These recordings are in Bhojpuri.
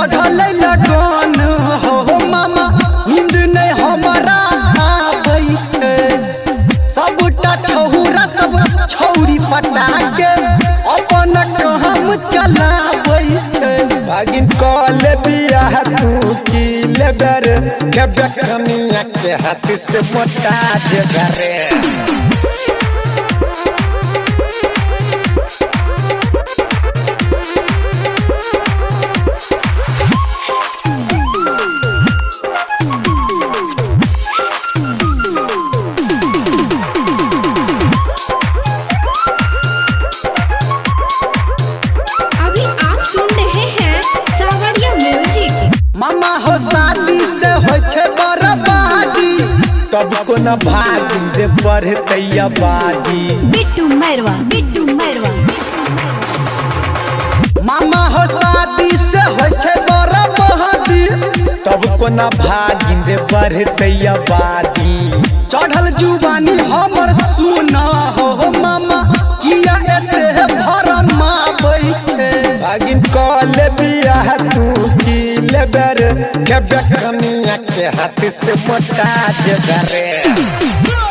चढ़ल लगन हो मामा नींद नहीं हमारा आबै छै सबटा छौरा सब छौरी पटा के अपन काम चलाबै छै भागिन कॉल बियाह तू की लेबर के बेकनिया के हाथ से मोटा देबे रे मामा हो शादी से हो छे बर्बादी तब को न भागी रे बढ़ते आबादी बिट्टू मैरवा मामा हो शादी से हो छे बर्बादी तब को न भागी रे बढ़ते आबादी चढ़ल जुबानी हमर सुना हो मामा किया एते भरमा बै छे भागिन कॉल बियाह तू की लेबर के बेकनिया के हाथ से मोटा देबे रे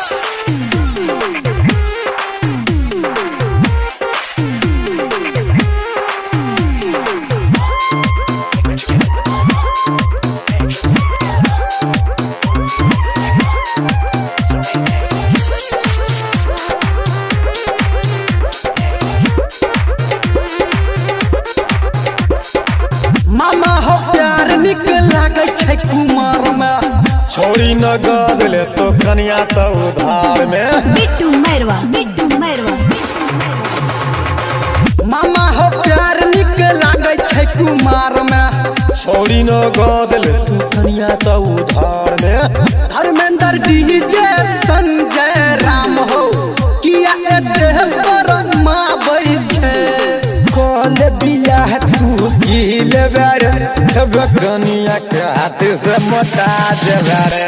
मामा हो प्यार निक लागे छै कुमार में छोड़ी न गदले तो कनिया तो उधार में बिट्टू मैरवा मामा हो प्यार निक लागे छै कुमार में छोड़ी न गदले तू कनिया तो उधार में धर्मेंद्र डीजे संजय राम हो किया एते शर्मा बै छे कॉल बियाह तू की लेबर के बेकनिया के हाथ से मोटा देबे रे